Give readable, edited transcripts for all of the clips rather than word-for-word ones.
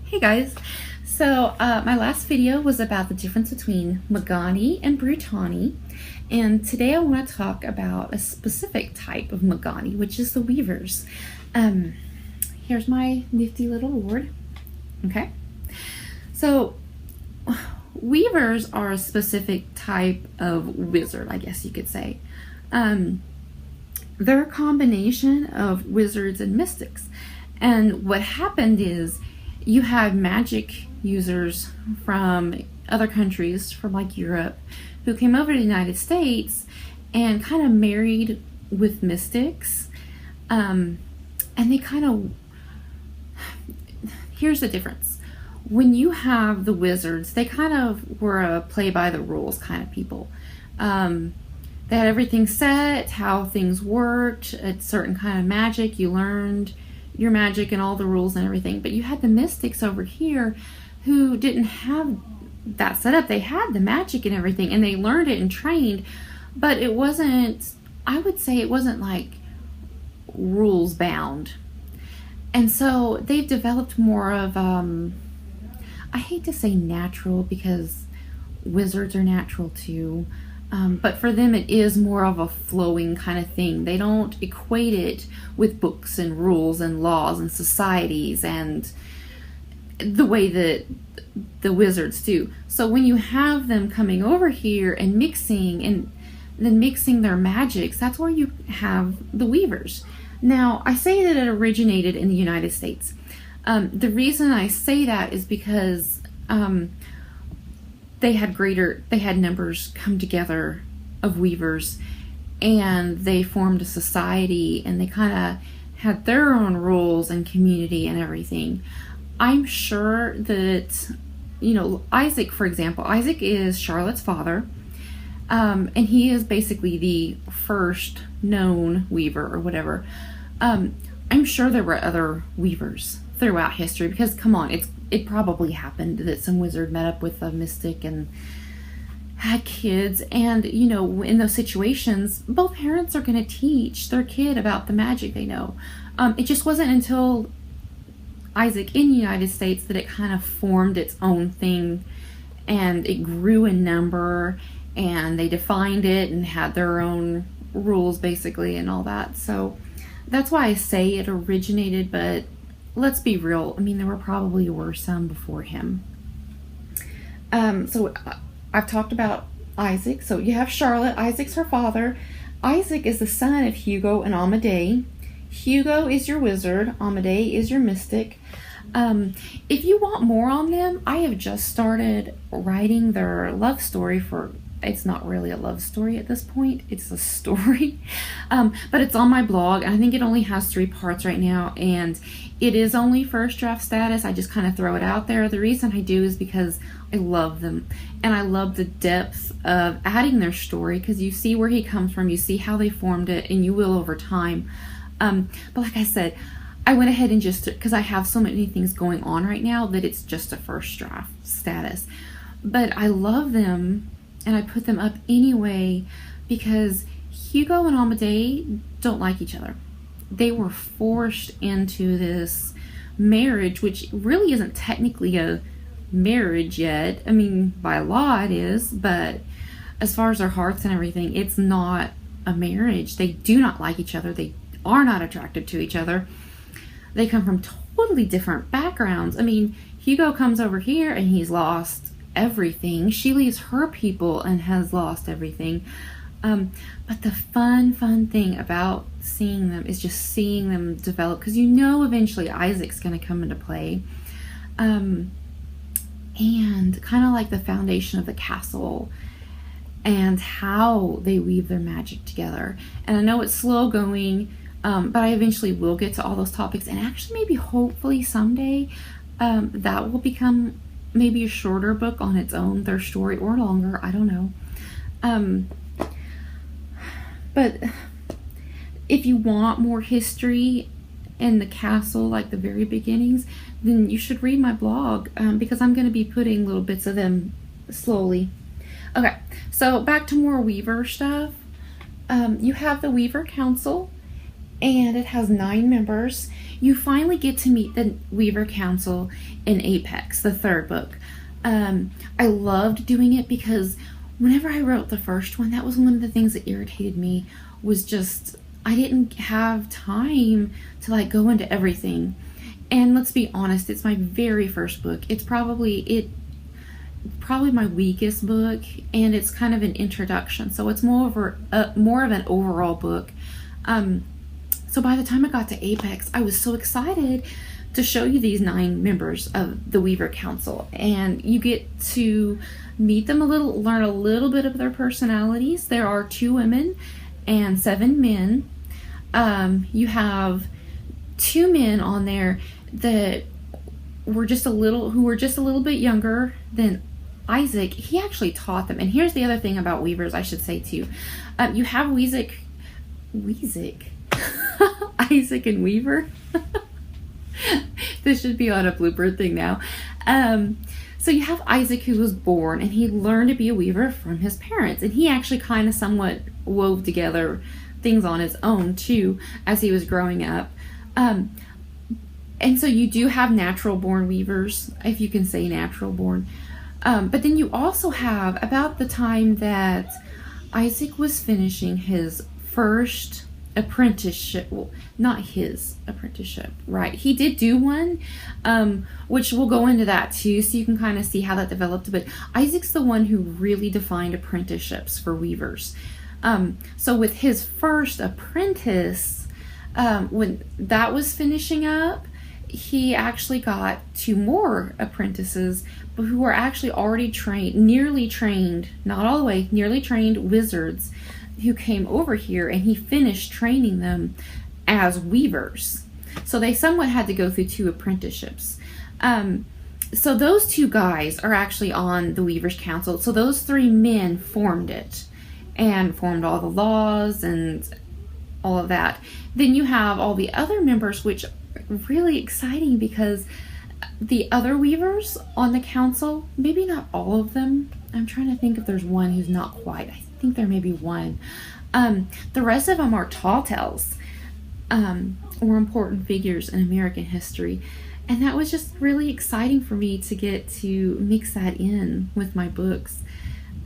Hey guys, so my last video was about the difference between Magani and Brutani, and today I want to talk about a specific type of Magani, which is the Weavers. Here's my nifty little board. Okay, so Weavers are a specific type of wizard, I guess you could say. They're a combination of wizards and mystics, and what happened is you had magic users from other countries, from like Europe, who came over to the United States and kind of married with mystics. And they kind of, here's the difference. When you have the wizards, they kind of were a play by the rules kind of people. They had everything set, how things worked, a certain kind of magic. You learned your magic and all the rules and everything, but you had the mystics over here who didn't have that set up. They had the magic and everything, and they learned it and trained, but it wasn't, I would say it wasn't like rules bound. And so they've developed more of, I hate to say natural because wizards are natural too, but for them it is more of a flowing kind of thing. They don't equate it with books and rules and laws and societies and the way that the wizards do. So when you have them coming over here and mixing their magics, that's where you have the Weavers. Now, I say that it originated in the United States. The reason I say that is because they had numbers come together of weavers, and they formed a society, and they kind of had their own rules and community and everything. I'm sure that, Isaac, for example, Isaac is Charlotte's father, and he is basically the first known weaver or whatever. I'm sure there were other weavers throughout history, because come on, it probably happened that some wizard met up with a mystic and had kids, and in those situations both parents are going to teach their kid about the magic they know. It just wasn't until Isaac in the United States that it kind of formed its own thing, and it grew in number, and they defined it and had their own rules basically and all that. So that's why I say it originated, but let's be real. I mean, there probably were some before him. So I've talked about Isaac. So you have Charlotte. Isaac's her father. Isaac is the son of Hugo and Amadei. Hugo is your wizard. Amadei is your mystic. If you want more on them, I have just started writing their love story for... It's not really a love story at this point. It's a story. But it's on my blog. I think it only has 3 parts right now, and it is only first draft status. I just kind of throw it out there. The reason I do is because I love them, and I love the depth of adding their story, because you see where he comes from, you see how they formed it, and you will over time. But like I said, I went ahead and just, because I have so many things going on right now, that it's just a first draft status. But I love them, and I put them up anyway because Hugo and Amadei don't like each other. They were forced into this marriage, which really isn't technically a marriage yet. I mean, by law it is, but as far as their hearts and everything, it's not a marriage. They do not like each other. They are not attracted to each other. They come from totally different backgrounds. I mean, Hugo comes over here and he's lost everything. She leaves her people and has lost everything. But the fun thing about seeing them is just seeing them develop, because eventually Isaac's going to come into play, and kind of like the foundation of the castle and how they weave their magic together. And I know it's slow going, but I eventually will get to all those topics, and actually maybe hopefully someday that will become maybe a shorter book on its own, their story, or longer, I don't know. But if you want more history in the castle, like the very beginnings, then you should read my blog, because I'm going to be putting little bits of them slowly. Okay, so back to more Weaver stuff. You have the Weaver Council, and it has 9 members. you finally get to meet the Weaver Council in Apex, the third book. I loved doing it because whenever I wrote the first one, that was one of the things that irritated me, was just I didn't have time to like go into everything. And let's be honest, it's my very first book. It's probably my weakest book, and it's kind of an introduction, so it's more of an overall book. So by the time I got to Apex, I was so excited to show you these 9 members of the Weaver Council, and you get to meet them learn a little bit of their personalities. There are 2 women and 7 men. You have 2 men on there that were just a little bit younger than Isaac. He actually taught them. And here's the other thing about Weavers, I should say too. You have Isaac and Weaver. This should be on a blooper thing now. So you have Isaac, who was born, and he learned to be a weaver from his parents, and he actually kind of somewhat wove together things on his own too as he was growing up. And so you do have natural born weavers, if you can say natural born. But then you also have, about the time that Isaac was finishing his first apprenticeship, well, not his apprenticeship, right? He did do one, which we'll go into that too, so you can kind of see how that developed. But Isaac's the one who really defined apprenticeships for weavers. So with his first apprentice, when that was finishing up, he actually got 2 more apprentices, but who were actually already nearly trained, not all the way, nearly trained wizards who came over here, and he finished training them as weavers. So they somewhat had to go through 2 apprenticeships. So those 2 guys are actually on the Weavers Council. So those 3 men formed it and formed all the laws and all of that. Then you have all the other members, which are really exciting because the other weavers on the council, maybe not all of them. I'm trying to think if there's one who's not quite. I think there may be one. The rest of them are tall tales, or important figures in American history. And that was just really exciting for me to get to mix that in with my books.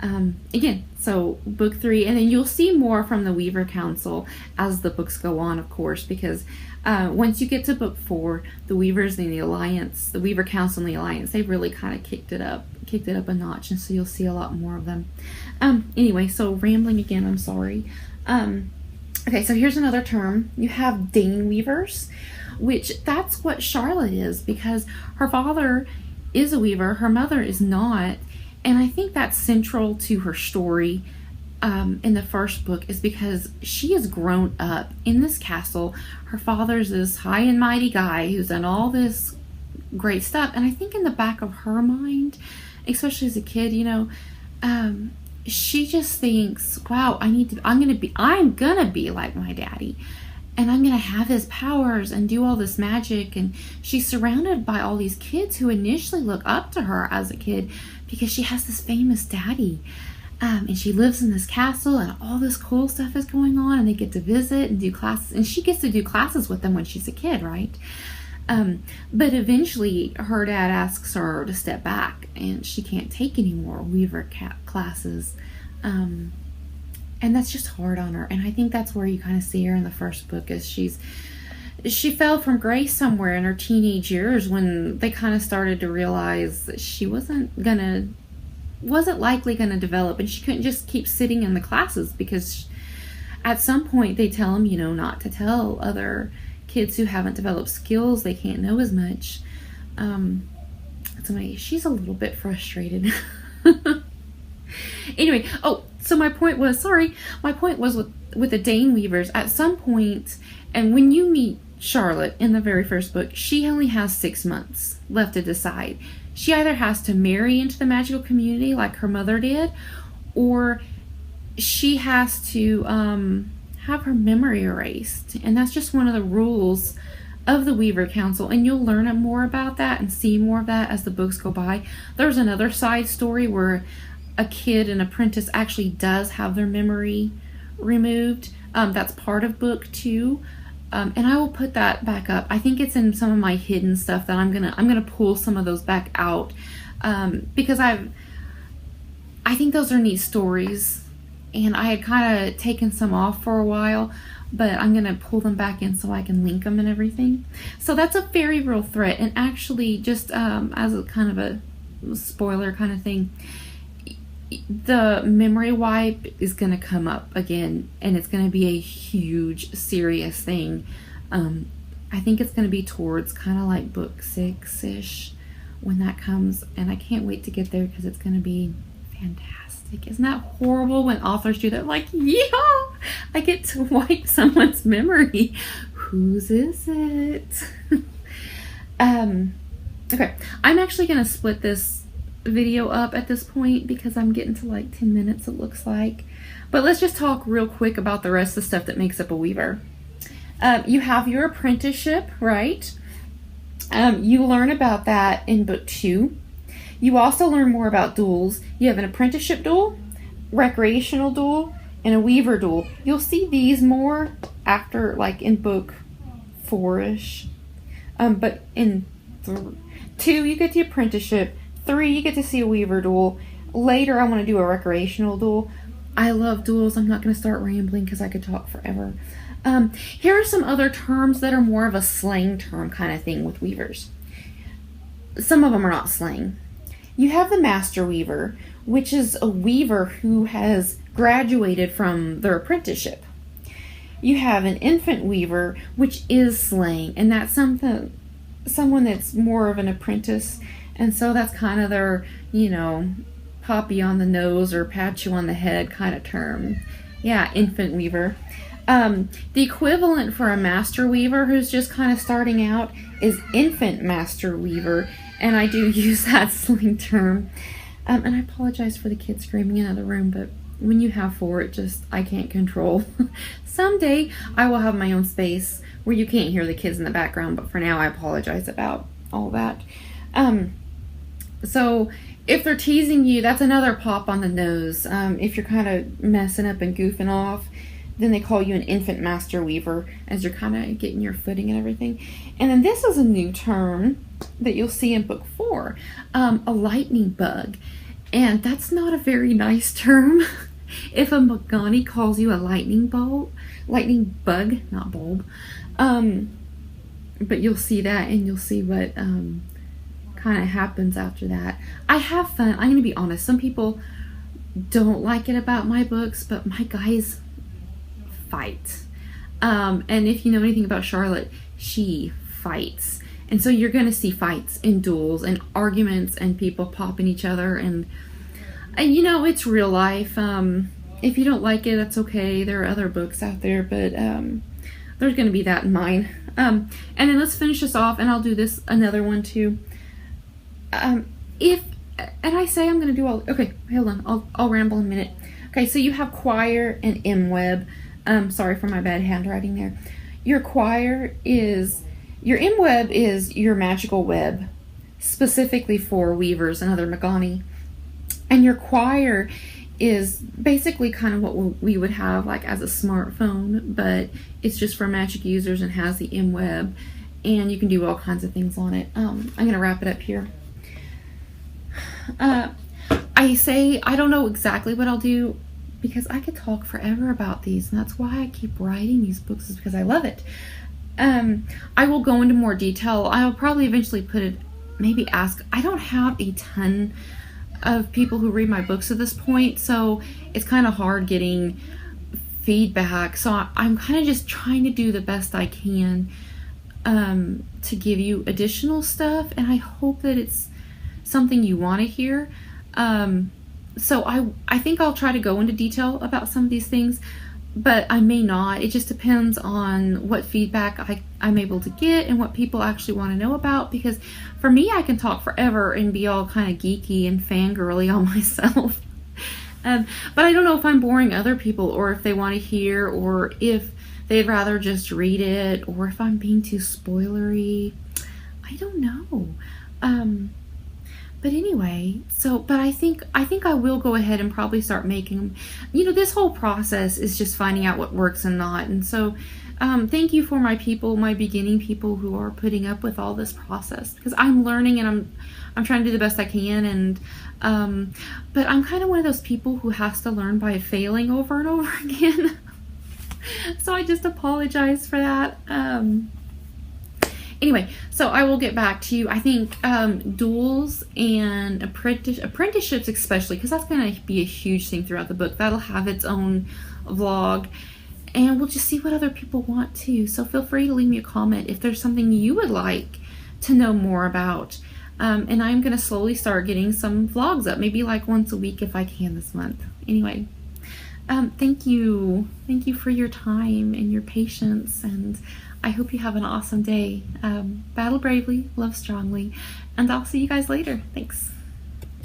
Again, so book 3, and then you'll see more from the Weaver Council as the books go on, of course, because once you get to book 4, the Weavers and the Alliance, the Weaver Council and the Alliance, they really kind of kicked it up a notch, and so you'll see a lot more of them. Anyway, so rambling again, I'm sorry. Okay, so here's another term. You have Dane Weavers, which that's what Charlotte is, because her father is a weaver, her mother is not. And I think that's central to her story in the first book, is because she has grown up in this castle. Her father's this high and mighty guy who's done all this great stuff. And I think in the back of her mind, especially as a kid, she just thinks, wow, I'm gonna be like my daddy. And I'm going to have his powers and do all this magic. And she's surrounded by all these kids who initially look up to her as a kid because she has this famous daddy. And she lives in this castle, and all this cool stuff is going on, and they get to visit and do classes. And she gets to do classes with them when she's a kid, right? But eventually her dad asks her to step back, and she can't take any more Weaver classes. And that's just hard on her. And I think that's where you kind of see her in the first book, is she fell from grace somewhere in her teenage years when they kind of started to realize that she wasn't likely gonna develop, and she couldn't just keep sitting in the classes, because at some point they tell them, not to tell other kids who haven't developed skills, they can't know as much. She's a little bit frustrated. Anyway, so my point was with the Dane Weavers, at some point, and when you meet Charlotte in the very first book, she only has 6 months left to decide. She either has to marry into the magical community like her mother did, or she has to have her memory erased. And that's just one of the rules of the Weaver Council, and you'll learn more about that and see more of that as the books go by. There's another side story where a kid, an apprentice, actually does have their memory removed. That's part of book 2. And I will put that back up. I think it's in some of my hidden stuff that I'm gonna pull some of those back out, because I think those are neat stories, and I had kind of taken some off for a while, but I'm gonna pull them back in so I can link them and everything. So that's a very real threat. And actually, just as a kind of a spoiler kind of thing, the memory wipe is going to come up again, and it's going to be a huge, serious thing. I think it's going to be towards kind of like book 6-ish when that comes, and I can't wait to get there because it's going to be fantastic. Isn't that horrible when authors do that? Like, yeah, I get to wipe someone's memory. Whose is it? Okay, I'm actually going to split this video up at this point because I'm getting to like 10 minutes, it looks like. But let's just talk real quick about the rest of the stuff that makes up a weaver. You have your apprenticeship, right? You learn about that in book 2. You also learn more about duels. You have an apprenticeship duel, recreational duel, and a weaver duel. You'll see these more after, like in book 4-ish. But in 2, you get the apprenticeship. 3, you get to see a weaver duel. Later, I want to do a recreational duel. I love duels. I'm not going to start rambling because I could talk forever. Here are some other terms that are more of a slang term kind of thing with weavers. Some of them are not slang. You have the master weaver, which is a weaver who has graduated from their apprenticeship. You have an infant weaver, which is slang, and that's someone that's more of an apprentice. And so that's kind of their, pop you on the nose or pat you on the head kind of term. Yeah, infant weaver. The equivalent for a master weaver who's just kind of starting out is infant master weaver. And I do use that slang term. And I apologize for the kids screaming in the room, but when you have 4, I can't control. Someday I will have my own space where you can't hear the kids in the background, but for now I apologize about all that. So if they're teasing you, that's another pop on the nose. If you're kind of messing up and goofing off, then they call you an infant master weaver as you're kind of getting your footing and everything. And then this is a new term that you'll see in book 4, a lightning bug. And that's not a very nice term. If a Magani calls you a lightning bug, not bulb. But you'll see that, and you'll see what kind of happens after that. I have fun. I'm going to be honest. Some people don't like it about my books, but my guys fight. And if you know anything about Charlotte, she fights. And so you're going to see fights and duels and arguments and people popping each other. And it's real life. If you don't like it, that's okay. There are other books out there, but there's going to be that in mine. And then let's finish this off, and I'll do another one too. And I say I'm going to do all, okay, hold on, I'll ramble in a minute. Okay, so you have choir and M-web. Sorry for my bad handwriting there. Your M-web is your magical web, specifically for weavers and other Magani. And your choir is basically kind of what we would have like as a smartphone, but it's just for magic users and has the M-web, and you can do all kinds of things on it. I'm going to wrap it up here. I don't know exactly what I'll do because I could talk forever about these, and that's why I keep writing these books, is because I love it. I will go into more detail. I'll probably eventually I don't have a ton of people who read my books at this point, so it's kind of hard getting feedback. So I'm kind of just trying to do the best I can to give you additional stuff, and I hope that it's something you want to hear. So I think I'll try to go into detail about some of these things, but I may not. It just depends on what feedback I'm able to get and what people actually want to know about, because for me, I can talk forever and be all kind of geeky and fangirly on myself. But I don't know if I'm boring other people, or if they want to hear, or if they'd rather just read it, or if I'm being too spoilery. I don't know. But anyway, but I think I will go ahead and probably start making them. This whole process is just finding out what works and not. And so Thank you for my people, my beginning people who are putting up with all this process, because I'm learning and I'm trying to do the best I can, and but I'm kind of one of those people who has to learn by failing over and over again. So I just apologize for that. Anyway, so I will get back to you. I think duels and apprenticeships especially, because that's going to be a huge thing throughout the book. That'll have its own vlog, and we'll just see what other people want to. So feel free to leave me a comment if there's something you would like to know more about. And I'm going to slowly start getting some vlogs up, maybe like once a week if I can this month. Anyway, thank you. Thank you for your time and your patience, and I hope you have an awesome day. Battle bravely, love strongly, and I'll see you guys later. Thanks.